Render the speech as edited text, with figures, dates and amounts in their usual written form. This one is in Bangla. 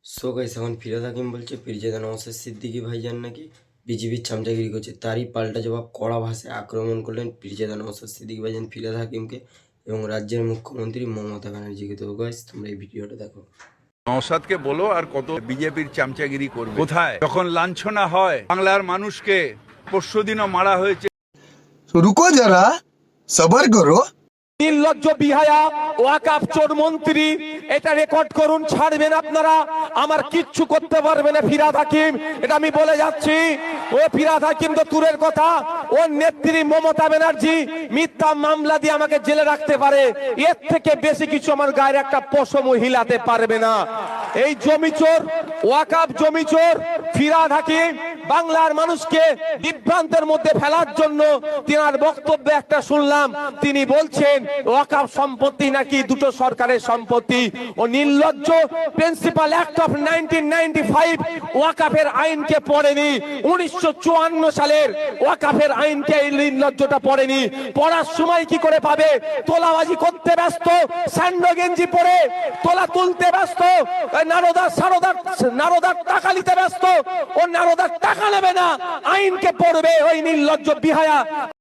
সো গাইস, এখন ফিরহাদ হাকিম বলছে পীরজাদা নওশাদ সিদ্দিকী ভাইজান নাকি বিজেপির চামচাগিরি করছে। তারই পাল্টা জবাব কড়া ভাষায় আক্রমণ করলেন পীরজাদা নওশাদ সিদ্দিকী ভাইজান ফিরহাদ হাকিমকে এবং রাজ্যের মুখ্যমন্ত্রী মমতা ব্যানার্জিকে। তো গাইস, তোমরা এই ভিডিওটা দেখো। নওশাদকে বলো আর কত বিজেপির চামচাগিরি করবে। কোথায় যখন লাঞ্ছনা হয় বাংলার মানুষকে, পরশুদিনও মারা হয়েছে। रुको जरा सबर करो। নির্লজ্জ বিহায়া ওয়াকাফ চোর মন্ত্রী, এটা রেকর্ড করুন, ছাড়বেন আপনারা। আমার কিচ্ছু করতে পারবে না ফিরহাদ হাকিম, এটা আমি বলে যাচ্ছি। ও ফিরহাদ হাকিম তো দূরের কথা, ওর নেত্রী মমতা ব্যানার্জি মিথ্যা মামলা দিয়ে আমাকে জেলে রাখতে পারে, এর থেকে বেশি কিছু আমার গায়ের একটা পশমও হিলাতে পারবে না। এই জমিচোর, ওয়াকাফ জমিচোর ফিরহাদ হাকিম বাংলার মানুষকে বিভ্রান্তের মধ্যে ফেলার জন্য তিনার বক্তব্যে একটা শুনলাম, তিনি বলছেন ওয়াকাফ সম্পত্তি নাকি দুটো সরকারের সম্পত্তি। ও নির্লজ্জ প্রিন্সিপাল অ্যাক্ট অফ 1995 ওয়াকাফের আইনকে পড়েনি, 1954 সালের ওয়াকাফের আইনকে এই নির্লজ্জটা পড়েনি। পড়ার সময় কি করে পাবে? তোলাবাজি করতে ব্যস্ত, স্যান্ডো গেঞ্জি পরে তোলা তুলতে ব্যস্ত, নারদার টাকা নিতে ব্যস্ত। ও নারদার টাকা নেবে না, আইনকে পড়বে ওই নির্লজ্জ বিহায়া।